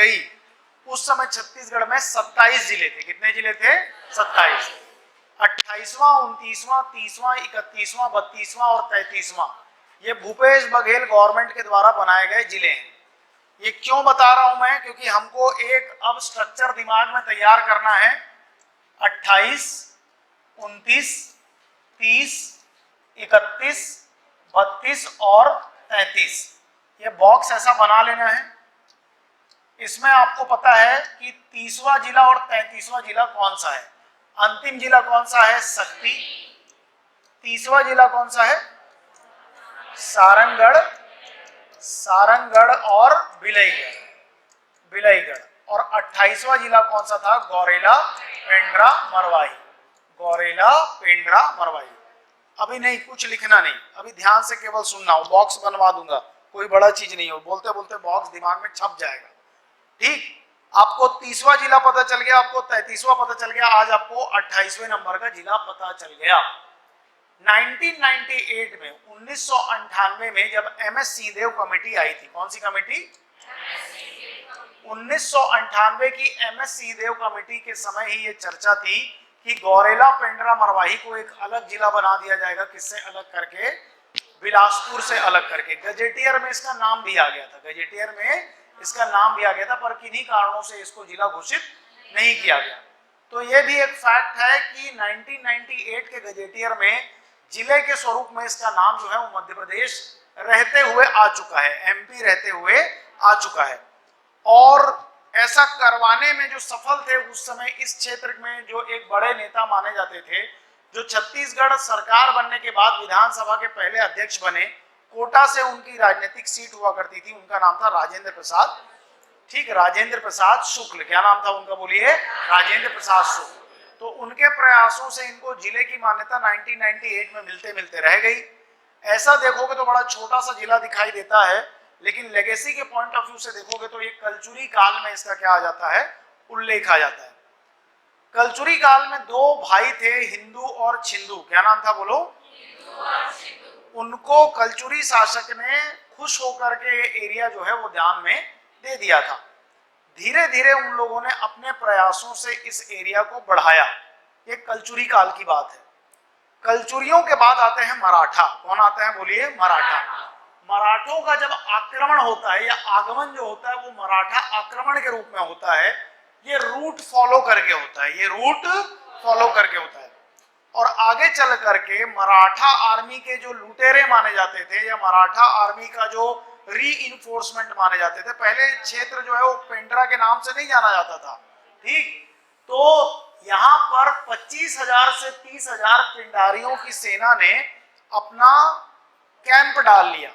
गई, उस समय छत्तीसगढ़ में 27 जिले थे। कितने जिले थे? 27। 28वां, 29वां, 30वां, 31वां, 32वां और 33वां ये भूपेश बघेल गवर्नमेंट के द्वारा बनाए गए जिले हैं। ये क्यों बता रहा हूं मैं? क्योंकि हमको एक अब स्ट्रक्चर दिमाग में तैयार करना है। 28, 29, 30, 31, 32 और 33 ये बॉक्स ऐसा बना लेना है। इसमें आपको पता है कि 30वां जिला और 33वां जिला कौन सा है? अंतिम जिला कौन सा है? शक्ति। 30वां जिला कौन सा है? सारंगढ़, सारंगढ़ और बिलईगढ़। और 28वां जिला कौन सा था? गौरेला, पेंड्रा, मरवाही। गौरेला, पेंड्रा, मरवाही। अभी नहीं, कुछ लिखना नहीं, अभी ध्यान से केवल सुनना हो। बॉक्स बनवा दूंगा, कोई बड़ा चीज नहीं हो, बोलते बोलते बॉक्स दिमाग में छप जाएगा। ठीक, आपको 30वां जिला पता चल गया, आपको 33वां पता चल गया, आज आपको 28वें नंबर का जिला पता चल गया। 1998 में 1998 में जब MS सिंहदेव कमेटी आई थी, कौन सी कमेटी? 1998 की MS सिंहदेव कमेटी के समय ही ये चर्चा थी कि गौरेला, पेंड्रा, मरवाही को एक अलग जिला बना दिया जाएगा। किससे अलग करके? बिलासपुर से अलग करके। गजेटियर में इसका नाम भी आ गया था, गजेटियर में इसका नाम भी आ गया था, पर किन्हीं कारणों से इसको जिला घोषित नहीं किया गया। तो ये भी एक फैक्ट है कि 1998 के गजेटियर में जिले के स्वरूप में इसका नाम जो है वो मध्य प्रदेश रहते हुए आ चुका है, MP रहते हुए आ चुका है। और ऐसा करवाने में जो सफल थे उस समय इस क्षेत्र में जो एक बड़े नेता माने जाते थे, जो छत्तीसगढ़ सरकार बनने के बाद विधानसभा के पहले अध्यक्ष बने, कोटा से उनकी राजनीतिक सीट हुआ करती थी, उनका नाम था राजेंद्र प्रसाद। ठीक, राजेंद्र प्रसाद शुक्ल। क्या नाम था उनका? बोलिए। राजेंद्र प्रसाद शुक्ल। तो उनके प्रयासों से इनको जिले की मान्यता 1998 में मिलते मिलते रह गई। ऐसा देखोगे तो बड़ा छोटा सा जिला दिखाई देता है, लेकिन लेगेसी के पॉइंट ऑफ व्यू से देखोगे तो ये कलचुरी काल में इसका क्या आ जाता है? उल्लेख आ जाता है। कलचुरी काल में दो भाई थे, हिंदू और छिंदू। क्या नाम था? बोलो। उनको कलचुरी शासक ने खुश होकर के एरिया जो है वो दान में दे दिया था। धीरे धीरे उन लोगों ने अपने प्रयासों से इस एरिया को बढ़ाया। ये कलचुरी काल की बात है। कलचुरियों के बाद आते हैं मराठा। कौन आते हैं? बोलिए। मराठा। मराठों का जब आक्रमण होता है या आगमन जो होता है वो मराठा आक्रमण के रूप में होता है। ये रूट फॉलो करके होता है, ये रूट फॉलो करके होता है। और आगे चल करके मराठा आर्मी के जो लुटेरे माने जाते थे या मराठा आर्मी का जो री-इन्फोर्समेंट माने जाते थे, पहले क्षेत्र जो है वो पेंड्रा के नाम से नहीं जाना जाता था। ठीक, तो यहाँ पर 25,000 से 30,000 पिंडारियों की सेना ने अपना कैंप डाल लिया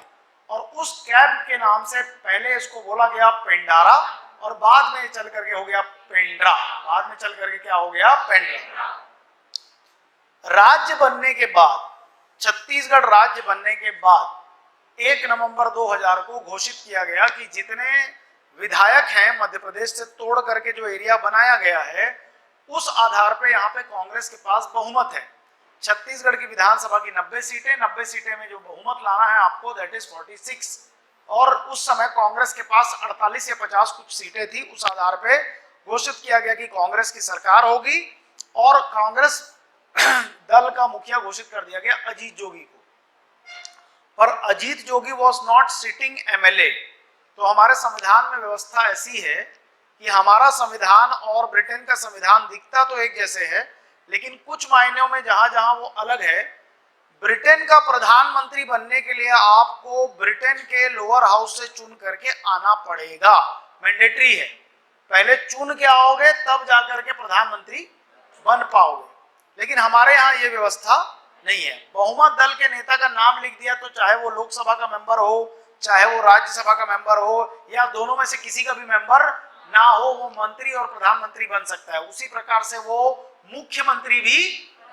और उस कैंप के नाम से पहले इसको बोला गया पेंडारा और बाद में चल करके हो गया पेंड्रा। बाद में चल करके क्या हो गया? पेंड्रा। राज्य बनने के बाद, छत्तीसगढ़ राज्य बनने के बाद 1 नवंबर 2000 को घोषित किया गया कि जितने विधायक हैं मध्य प्रदेश से तोड़ करके जो एरिया बनाया गया है उस आधार पे यहाँ पे कांग्रेस के पास बहुमत है। छत्तीसगढ़ की विधानसभा की 90 सीटें, 90 सीटें में जो बहुमत लाना है आपको, दैट इज 46। और उस समय कांग्रेस के पास 48 या 50 कुछ सीटें थी। उस आधार पे घोषित किया गया कि कांग्रेस की सरकार होगी और कांग्रेस दल का मुखिया घोषित कर दिया गया अजीत जोगी को। पर Ajit Jogi was not sitting MLA। तो हमारे संविधान में व्यवस्था ऐसी है कि हमारा संविधान और ब्रिटेन का संविधान दिखता तो एक जैसे है, लेकिन कुछ मायनों में जहां जहां वो अलग है। ब्रिटेन का प्रधानमंत्री बनने के लिए आपको ब्रिटेन के लोअर हाउस से चुन करके आना पड़ेगा, मैंडेटरी है। पहले चुन के आओगे तब जाकर के प्रधानमंत्री बन पाओगे, लेकिन हमारे यहाँ ये व्यवस्था नहीं है। बहुमत दल के नेता का नाम लिख दिया तो चाहे वो लोकसभा का मेंबर हो, चाहे वो राज्यसभा का मेंबर हो, या दोनों में से किसी का भी मेंबर ना हो, वो मंत्री और प्रधानमंत्री बन सकता है। उसी प्रकार से वो मुख्यमंत्री भी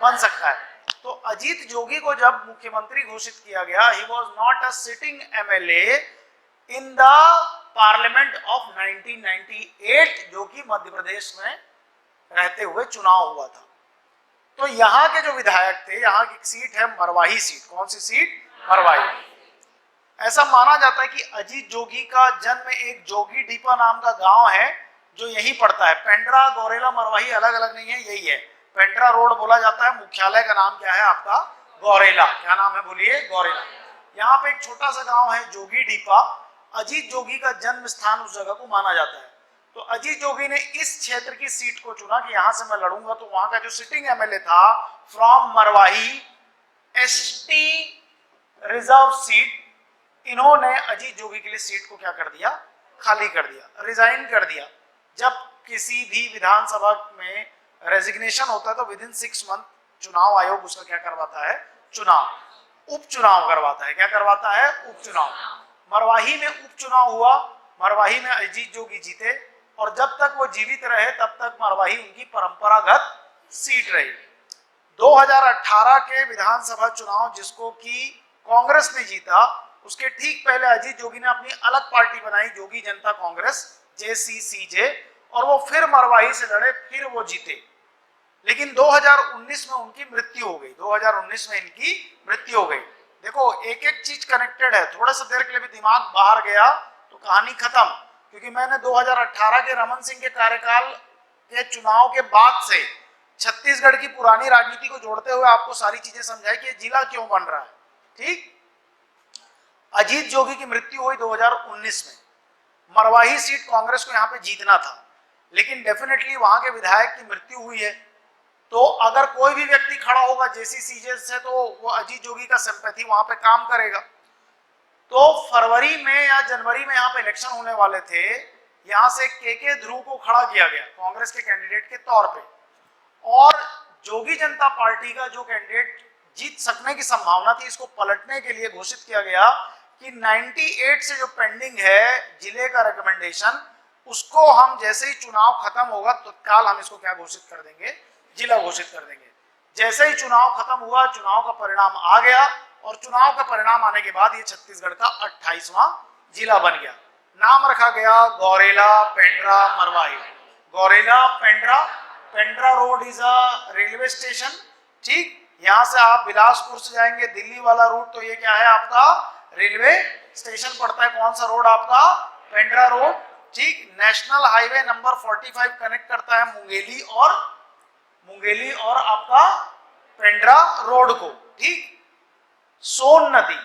बन सकता है। तो अजीत जोगी को जब मुख्यमंत्री घोषित किया गया, he was not a sitting MLA in the parliament of 1998, जो कि मध्य प्रदेश में रहते हुए चुनाव हुआ था। तो यहाँ के जो विधायक थे, यहाँ की सीट है मरवाही सीट। कौन सी सीट? मरवाही। ऐसा माना जाता है कि अजीत जोगी का जन्म एक जोगी डीपा नाम का गांव है जो यहीं पड़ता है। पेंड्रा, गौरेला, मरवाही अलग अलग नहीं है, यही है। पेंड्रा रोड बोला जाता है, मुख्यालय का नाम क्या है आपका? गौरेला। क्या नाम है बोलिए? गौरेला। यहाँ पे एक छोटा सा गांव है जोगी डीपा। अजीत जोगी का जन्म स्थान उस जगह को माना जाता है। तो अजीत जोगी ने इस क्षेत्र की सीट को चुना कि यहां से मैं लड़ूंगा। तो वहां का जो सिटिंग एमएलए था from Marwahi, ST reserve seat, इन्होंने अजीत जोगी के लिए सीट को क्या कर दिया? खाली कर दिया, रिजाइन कर दिया। जब किसी भी विधानसभा में रेजिग्नेशन होता है तो विद इन 6 मंथ चुनाव आयोग उसका क्या करवाता है? चुनाव, उपचुनाव करवाता है। क्या करवाता है? उपचुनाव। मरवाही में उपचुनाव हुआ, मरवाही में अजीत जोगी जीते और जब तक वो जीवित रहे तब तक मरवाही उनकी परंपरागत सीट रही। 2018 के विधानसभा चुनाव जिसको कि कांग्रेस ने जीता, उसके ठीक पहले अजीत जोगी ने अपनी अलग पार्टी बनाई, जोगी जनता कांग्रेस, JCCJ, और वो फिर मरवाही से लड़े, फिर वो जीते। लेकिन 2019 में उनकी मृत्यु हो गई। 2019 में इनकी मृत्यु हो गई। देखो, एक एक चीज कनेक्टेड है। थोड़ा सा देर के लिए भी दिमाग बाहर गया तो कहानी खत्म। क्योंकि मैंने 2018 के रमन सिंह के कार्यकाल के चुनाव के बाद से छत्तीसगढ़ की पुरानी राजनीति को जोड़ते हुए आपको सारी चीजें समझाई कि जिला क्यों बन रहा है। ठीक, अजीत जोगी की मृत्यु हुई 2019 में। मरवाही सीट कांग्रेस को यहाँ पे जीतना था, लेकिन डेफिनेटली वहां के विधायक की मृत्यु हुई है। तो अगर कोई भी व्यक्ति खड़ा होगा JCCJ से तो वो अजीत जोगी का सिंपैथी वहां पे काम करेगा। तो फरवरी में या जनवरी में यहाँ पे इलेक्शन होने वाले थे। यहाँ से KK ध्रुव को खड़ा किया गया कांग्रेस के कैंडिडेट के तौर पे, और जोगी जनता पार्टी का जो कैंडिडेट जीत सकने की संभावना थी, इसको पलटने के लिए घोषित किया गया कि 98 से जो पेंडिंग है जिले का रिकमेंडेशन, उसको हम जैसे ही चुनाव खत्म होगा तत्काल हम इसको क्या घोषित कर देंगे? जिला घोषित कर देंगे। जैसे ही चुनाव खत्म हुआ, चुनाव का परिणाम आ गया और चुनाव का परिणाम आने के बाद ये छत्तीसगढ़ का 28वां जिला बन गया। नाम रखा गया Gaurela, Pendra, Marwahi. Gaurela, Pendra, Pendra road is a railway station. ठीक, यहां से आप बिलासपुर से जाएंगे दिल्ली वाला रूट, तो ये क्या है आपका? रेलवे स्टेशन पड़ता है। कौन सा रोड आपका? पेंड्रा रोड। ठीक, नेशनल हाईवे नंबर 45 कनेक्ट करता है मुंगेली और आपका पेंड्रा रोड को। ठीक, सोन नदी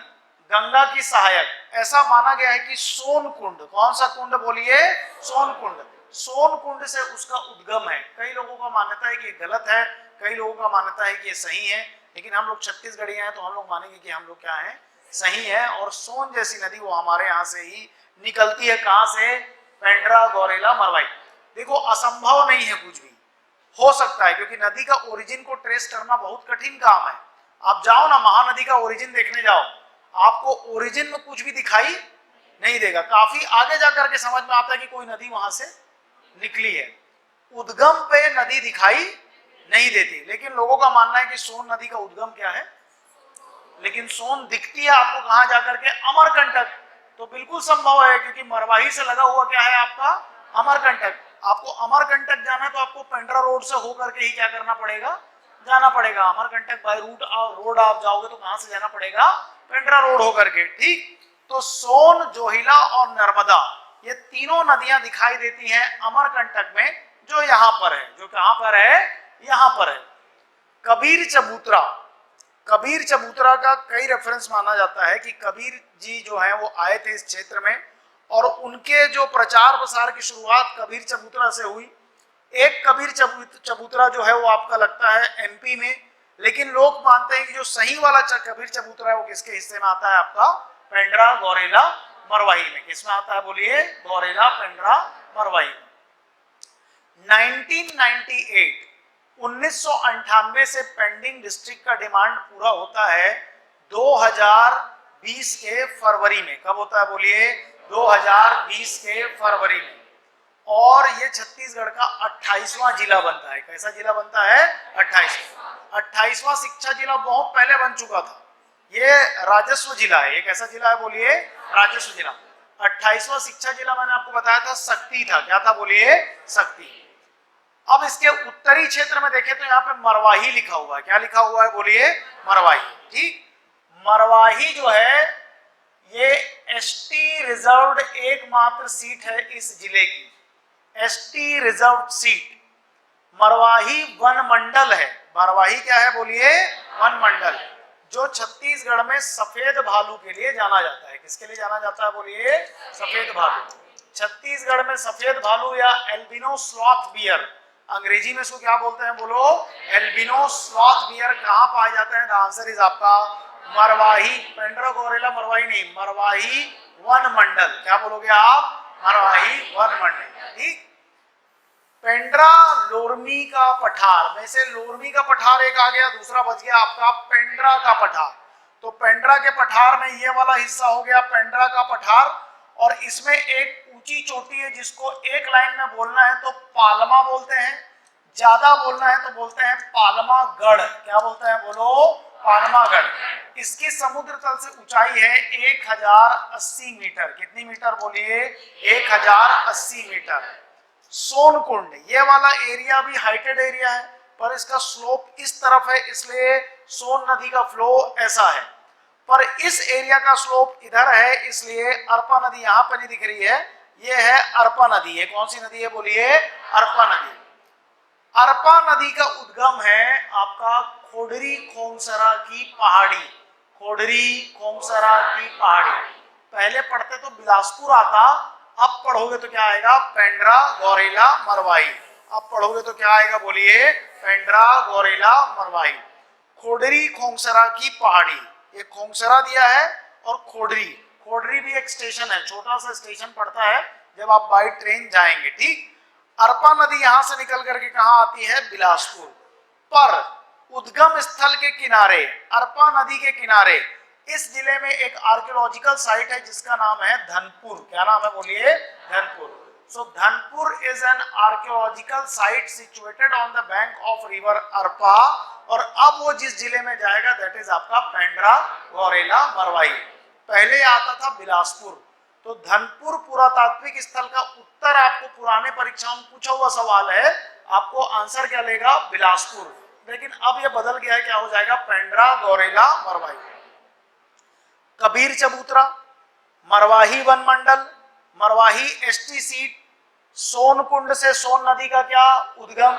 गंगा की सहायक, ऐसा माना गया है कि सोन कुंड, कौन सा कुंड बोलिए? सोन कुंड। सोन कुंड से उसका उद्गम है। कई लोगों का मान्यता है कि गलत है, कई लोगों का मान्यता है कि ये सही है, लेकिन हम लोग छत्तीसगढ़ी हैं तो हम लोग मानेंगे कि हम लोग क्या हैं? सही है। और सोन जैसी नदी वो हमारे यहाँ से ही निकलती है। कहां से? पेंड्रा, गौरेला, मरवाही। देखो, असंभव नहीं है, कुछ भी हो सकता है, क्योंकि नदी का ओरिजिन को ट्रेस करना बहुत कठिन काम है। आप जाओ ना महानदी का ओरिजिन देखने जाओ, आपको ओरिजिन में कुछ भी दिखाई नहीं देगा। काफी आगे जाकर के समझ में आता है कि कोई नदी वहां से निकली है। उद्गम पे नदी दिखाई नहीं देती, लेकिन लोगों का मानना है कि सोन नदी का उद्गम क्या है? लेकिन सोन दिखती है आपको कहां जाकर के? अमरकंटक। तो बिल्कुल संभव है, क्योंकि मरवाही से लगा हुआ क्या है आपका? अमरकंटक। आपको अमरकंटक जाना है तो आपको पेंड्रा रोड से होकर के ही क्या करना पड़ेगा? जाना पड़ेगा। अमरकंटक बाय रोड आप जाओगे तो कहां से जाना पड़ेगा? पेंड्रा रोड होकर के। ठीक, तो सोन, जोहिला और नर्मदा, ये तीनों नदियां दिखाई देती हैं अमरकंटक में, जो यहां पर है। जो कहां पर है? यहां पर है। कबीर चबूतरा, कबीर चबूतरा का कई रेफरेंस माना जाता है कि कबीर जी जो है वो आए थे इस क्षेत्र में और उनके जो प्रचार प्रसार की शुरुआत कबीर चबूतरा से हुई। एक कबीर चबूतरा जो है वो आपका लगता है MP में, लेकिन लोग मानते हैं कि जो सही वाला कबीर चबूतरा है वो किसके हिस्से में आता है आपका? पेंड्रा, गौरेला, मरवाही में। किसमें आता है बोलिए? गौरेला, पेंड्रा, मरवाही में। 1998 से पेंडिंग डिस्ट्रिक्ट का डिमांड पूरा होता है 2020 के फरवरी में। कब होता है बोलिए? 2020 के फरवरी में। और ये छत्तीसगढ़ का 28वां जिला बनता है। कैसा जिला बनता है? 28वां शिक्षा जिला बहुत पहले बन चुका था। ये राजस्व जिला है। ये कैसा जिला है बोलिए? राजस्व जिला। 28वां शिक्षा जिला मैंने आपको बताया था शक्ति था। क्या था बोलिए? शक्ति। अब इसके उत्तरी क्षेत्र में देखें तो यहाँ पे मरवाही लिखा हुआ है। क्या लिखा हुआ है बोलिए? मरवाही। ठीक, मरवाही जो है ये एसटी रिजर्व्ड एकमात्र सीट है इस जिले की, एसटी रिजर्व्ड सीट। मरवाही वन मंडल है, मरवाही क्या है बोलिए, वन मंडल, जो छत्तीसगढ़ में सफेद भालू के लिए जाना जाता है। किसके लिए जाना जाता है बोलिए, सफेद भालू। छत्तीसगढ़ में सफेद भालू या एल्बिनो स्लॉथ बियर, अंग्रेजी में इसको क्या बोलते हैं बोलो, एल्बिनो स्लॉथ बियर कहाँ पाए जाते हैं? द आंसर इज आपका मरवाही, पेंड्रा गोरेला मरवाही नहीं, मरवाही वन मंडल। क्या बोलोगे आप? मरवाही वन मंडल। ठीक। पेंड्रा लोरमी का पठार में से लोरमी का पठार एक आ गया, दूसरा बच गया आपका पेंड्रा का पठार। तो पेंड्रा के पठार में ये वाला हिस्सा हो गया पेंड्रा का पठार, और इसमें एक ऊंची चोटी है जिसको एक लाइन में बोलना है तो पालमा बोलते हैं, ज्यादा बोलना है तो बोलते हैं पालमागढ़। क्या बोलते हैं बोलो? पालमागढ़। इसकी समुद्र तल से ऊंचाई है 1080 मीटर। कितनी मीटर बोलिए? 1080 मीटर। सोनकुंड, ये वाला एरिया भी हाइटेड एरिया है, पर इसका स्लोप इस तरफ है, इसलिए सोन नदी का फ्लो ऐसा है। पर इस एरिया का स्लोप इधर है, इसलिए अरपा नदी यहाँ पे नहीं दिख रही है, ये है अरपा नदी। ये कौन सी नदी है बोलिए? अरपा नदी। अरपा नदी का उद्गम है आपका खोडरी खोमसरा की पहाड़ी, खोडरी खोमसरा की पहाड़ी। पहले पढ़ते तो बिलासपुर आता, अब पढ़ोगे तो क्या आएगा? पेंड्रा गोरेला मरवाही। अब पढ़ोगे तो क्या आएगा बोलिए? पेंड्रा गोरेला मरवाही। खोडरी खोमसरा की पहाड़ी, ये खोमसरा दिया है, और खोडरी, खोडरी भी एक स्टेशन है, छोटा सा स्टेशन पड़ता है जब आप बाई ट्रेन जाएंगे। ठीक। अरपा नदी यहां से निकल करके कहां आती है? बिलासपुर। पर उद्गम स्थल के किनारे, अरपा नदी के किनारे इस जिले में एक आर्कियोलॉजिकल साइट है जिसका नाम है धनपुर। क्या नाम है बोलिए? Dhanpur. So Dhanpur is an archaeological site situated on the bank of river Arpa, और अब वो जिस जिले में जाएगा दैट इज आपका पेंड्रा गोरेला मरवाही। पहले आता था बिलासपुर। तो धनपुर पुरातात्विक स्थल का उत्तर आपको पुराने परीक्षाओं में पूछा हुआ सवाल है, आपको आंसर क्या लेगा? बिलासपुर। लेकिन अब ये बदल गया है, क्या हो जाएगा? पेंड्रा गोरेला मरवाही। कबीर चबूतरा, मरवाही वन मंडल, मरवाही एसटी सीट, सोनकुंड से सोन नदी का क्या उद्गम,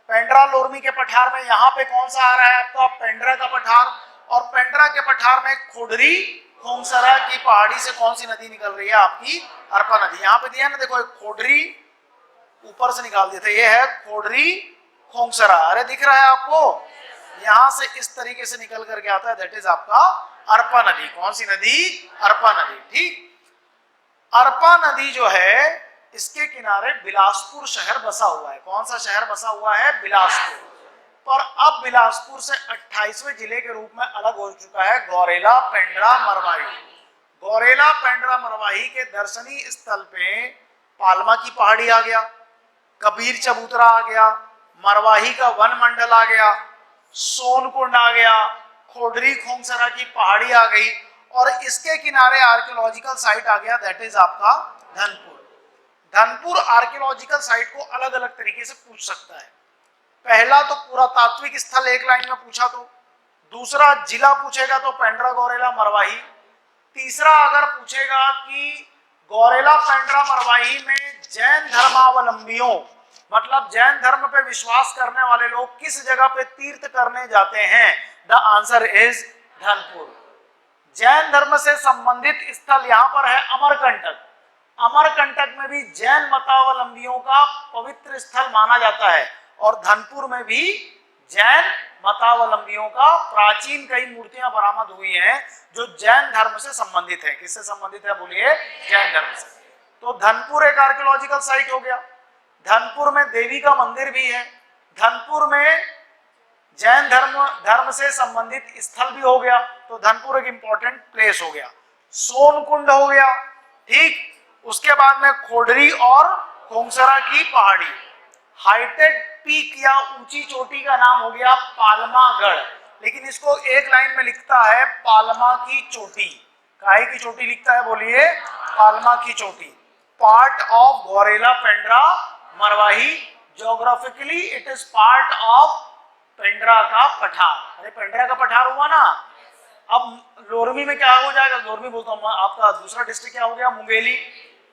पेंड्रा लोरमी के पठार में यहाँ पे कौन सा आ रहा है आपका? पेंड्रा का पठार, और पेंड्रा के पठार में खोडरी खोमसरा की पहाड़ी से कौन सी नदी निकल रही है? आपकी अरपा नदी। यहाँ पे दिया ना, देखो खोडरी ऊपर से निकाल देते, ये है खोडरी खोमसरा। अरे दिख रहा है आपको? यहां से इस तरीके से निकल करके आता है, दैट इज आपका अरपा नदी। कौन सी नदी? अरपा नदी। ठीक। अरपा नदी जो है इसके किनारे बिलासपुर शहर बसा हुआ है। कौन सा शहर बसा हुआ है? बिलासपुर। पर अब बिलासपुर से 28वें जिले के रूप में अलग हो चुका है गौरेला पेंड्रा मरवाही। गौरेला पेंड्रा मरवाही के दर्शनीय स्थल पे पालमा की पहाड़ी आ गया, कबीर चबूतरा आ गया, मरवाही का वन मंडल आ गया, सोनकुंड आ गया, खोडरी खोमसरा की पहाड़ी आ गई, और इसके किनारे आर्कियोलॉजिकल साइट आ गया, दैट इज आपका धनपुर। धनपुर आर्कियोलॉजिकल साइट को अलग अलग तरीके से पूछ सकता है। पहला तो पुरातात्विक स्थल एक लाइन में पूछा तो, दूसरा जिला पूछेगा तो पेंड्रा गोरेला मरवाही, तीसरा अगर पूछेगा कि गोरेला पेंड्रा मरवाही में जैन धर्मावलंबियों, मतलब जैन धर्म पे विश्वास करने वाले लोग किस जगह पे तीर्थ करने जाते हैं, the answer is Dhanpur. Jain धर्म से संबंधित स्थल यहाँ पर है अमरकंटक। अमरकंटक में भी जैन मतावलंबियों का पवित्र स्थल माना जाता है, और धनपुर में भी जैन मतावलंबियों का प्राचीन कई मूर्तियां बरामद हुई हैं जो जैन धर्म से संबंधित है। किससे संबंधित है बोलिए? जैन धर्म से। तो धनपुर एक आर्कियोलॉजिकल साइट हो गया। धनपुर में देवी का मंदिर भी है, धनपुर में जैन धर्म से संबंधित स्थल भी हो गया, तो धनपुर एक इंपॉर्टेंट प्लेस हो गया। सोनकुंड हो गया। ठीक। उसके बाद में खोडरी और खोमसरा की पहाड़ी। हाईटेक पीक या ऊंची चोटी का नाम हो गया पालमागढ़, लेकिन इसको एक लाइन में लिखता है पालमा की चोटी। काहे की चोटी लिखता है बोलिए? पालमा की चोटी। Part of Gaurela Pendra Marwahi, geographically it is part of Pendra का पठार। अरे पेंड्रा का पठार हुआ ना, अब लोरमी में क्या हो जाएगा, लोरमी बोलता हूँ, आपका दूसरा डिस्ट्रिक्ट क्या हो गया, मुंगेली।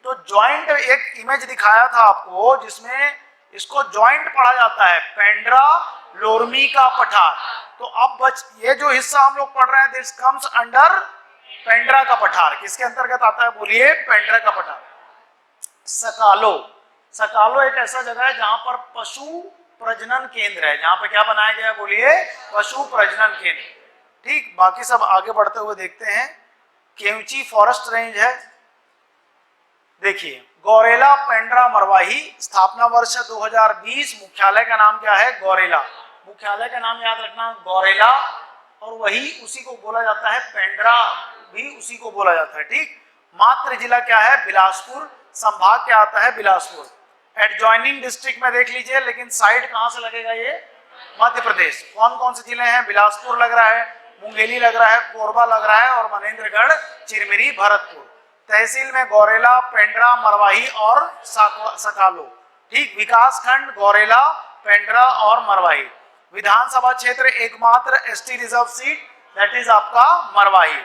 तो ज्वाइंट एक इमेज दिखाया था आपको जिसमें इसको ज्वाइंट पढ़ा जाता है, पेंड्रा लोरमी का पठार। तो अब ये जो हिस्सा हम लोग पढ़ रहे हैं, दिस कम्स अंडर पेंड्रा का पठार। किसके अंतर्गत आता है बोलिए, पेंड्रा का पठार। सकालो, सकालो एक ऐसा जगह है जहां पर पशु प्रजनन केंद्र है, जहां पर क्या बनाया गया है बोलिए, पशु प्रजनन केंद्र। ठीक, बाकी सब आगे बढ़ते हुए देखते हैं। केवची फॉरेस्ट रेंज है, देखिए गौरेला पेंड्रा मरवाही, स्थापना वर्ष 2020, मुख्यालय का नाम क्या है, गौरेला, मुख्यालय का नाम याद रखना गौरेला, और वही उसी को बोला जाता है, पेंड्रा भी उसी को बोला जाता है। ठीक, मात्र जिला क्या है, बिलासपुर, संभाग क्या आता है, बिलासपुर। एडजॉइनिंग डिस्ट्रिक्ट में देख लीजिए, लेकिन साइड कहां से लगेगा ये, मध्य प्रदेश। कौन कौन से जिले हैं, बिलासपुर लग रहा है, मुंगेली लग रहा है, कोरबा लग रहा है, और मनेन्द्रगढ़, चिरमिरी, भरतपुर। तहसील में गौरेला, पेंड्रा, मरवाही और सकालो। ठीक, विकास खंड गौरेला, पेंड्रा और मरवाही। विधानसभा क्षेत्र एकमात्र ST reserve seat, that is आपका मरवाही।